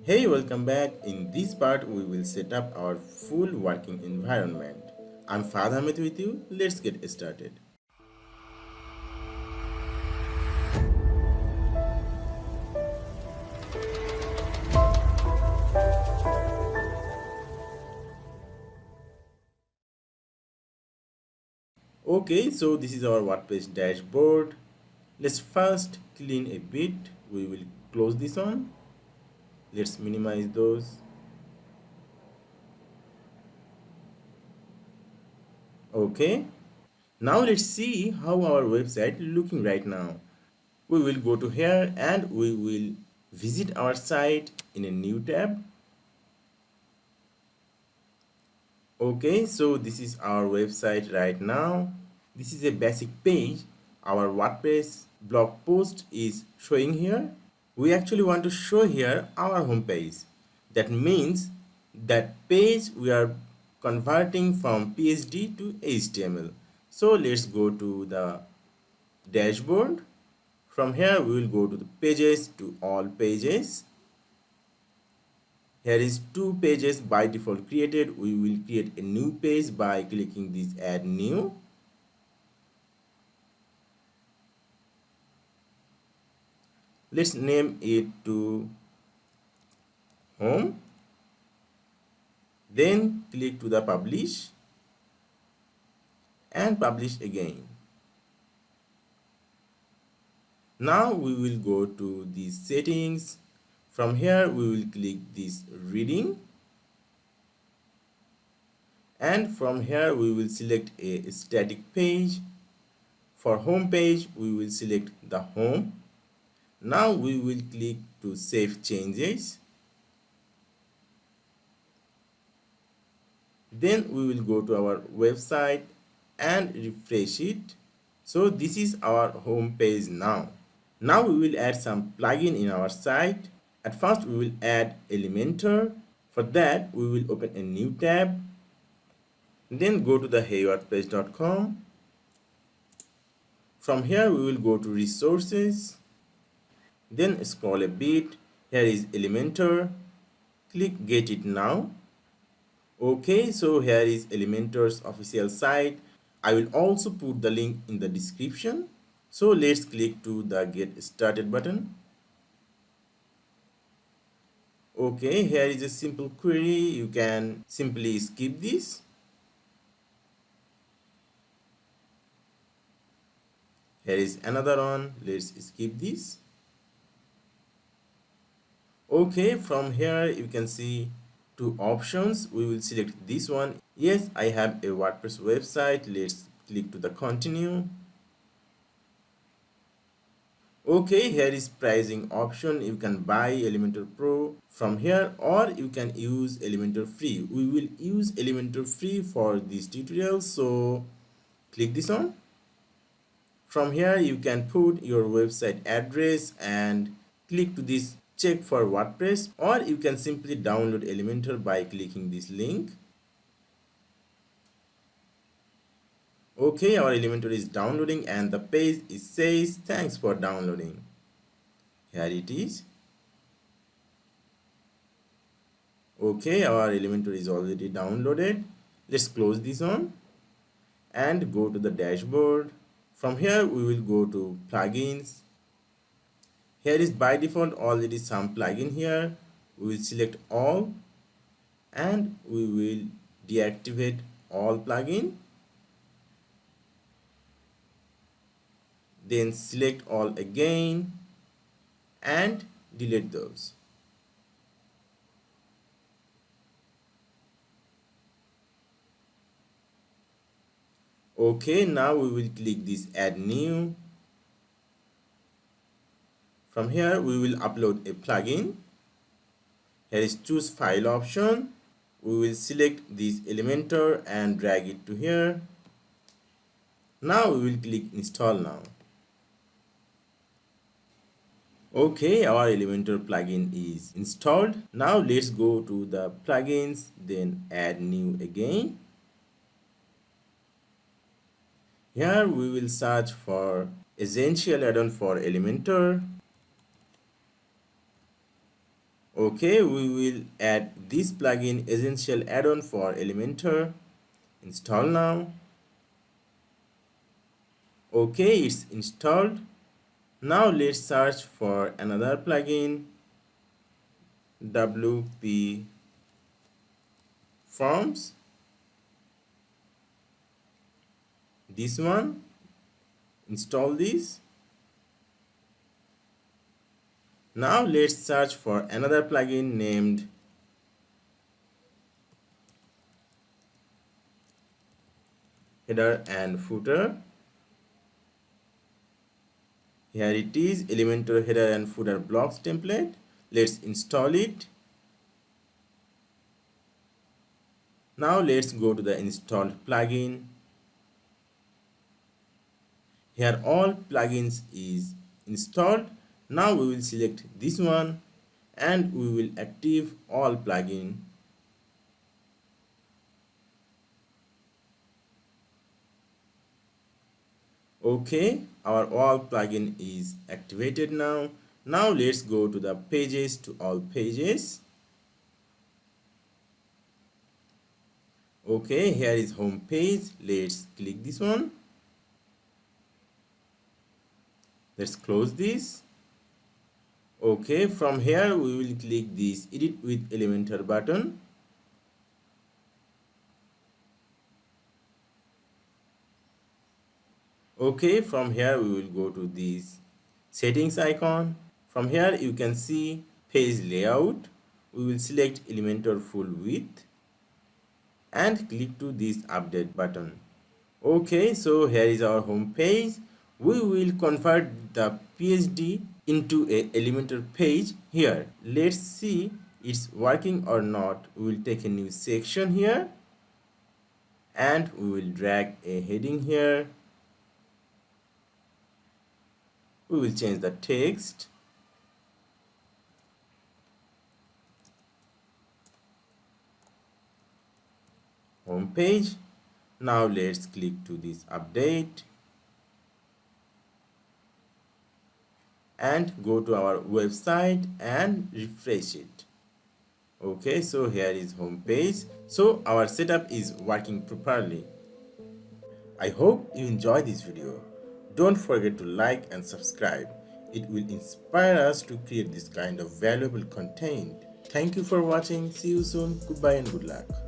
Hey, welcome back. In this part, we will set up our full working environment. I'm Fahad Ahmed with you. Let's get started. Okay, so this is our WordPress dashboard. Let's first clean a bit. We will close this on. Let's minimize those. Okay. Now let's see how our website looking right now. We will go to here and we will visit our site in a new tab. Okay, so this is our website right now. This is a basic page. Our WordPress blog post is showing here. We actually want to show here our home page. That means that page we are converting from PSD to HTML. So let's go to the dashboard. From here we will go to the pages to all pages. Here is two pages by default created. We will create a new page by clicking this add new. Let's name it to home. Then click to the publish and publish again. Now we will go to the settings. From here we will click this reading. And from here we will select a static page. For home page we will select the home. Now we will click to save changes. Then we will go to our website and refresh it. So this is our home page now. Now we will add some plugin in our site. At first we will add Elementor. For that we will open a new tab. Then go to the heywordpress.com. From here we will go to resources. Then scroll a bit. Here is Elementor. Click get it now. Okay, so here is Elementor's official site. I will also put the link in the description. So let's click to the get started button. Okay, here is a simple query. You can simply skip this. Here is another one. Let's skip this. Okay, from here you can see two options. We will select this one. Yes, I have a WordPress website. Let's click to the continue. Okay, here is pricing option. You can buy Elementor Pro from here or you can use Elementor Free. We will use Elementor Free for this tutorial, so click this on. From here you can put your website address and click to this check for WordPress, or you can simply download Elementor by clicking this link. Okay, our Elementor is downloading and the page says thanks for downloading. Here it is. Okay, our Elementor is already downloaded. Let's close this on and go to the dashboard. From here we will go to plugins. Here is by default already some plugin here. We will select all and we will deactivate all plugin. Then select all again and delete those. Okay, now we will click this add new. From here we will upload a plugin. Here is choose file option. We will select this Elementor and drag it to here. Now we will click install now. Okay, our Elementor plugin is installed. Now let's go to the plugins, then add new again. Here we will search for essential add-on for Elementor. Okay, we will add this plugin essential add-on for Elementor. Install now. Okay, it's installed. Now let's search for another plugin, WP Forms. This one, install this. Now let's search for another plugin named Header and Footer. Here it is, Elementor Header and Footer blocks template. Let's install it. Now let's go to the installed plugin. Here all plugins is installed. Now we will select this one and we will active all plugin. Okay, our all plugin is activated now. Now let's go to the pages to all pages. Okay, here is home page. Let's click this one. Let's close this. Okay, from here we will click this edit with Elementor button. Okay, from here we will go to this settings icon. From here you can see page layout. We will select Elementor full width and click to this update button. Okay, so here is our home page. We will convert the PSD into a Elementor page here. Let's see it's working or not. We will take a new section here and we will drag a heading here. We will change the text. Home page. Now let's click to this update and go to our website and refresh it. Okay, so here is home page. So our setup is working properly. I hope you enjoy this video. Don't forget to like and subscribe. It will inspire us to create this kind of valuable content. Thank you for watching. See you soon. Goodbye and good luck.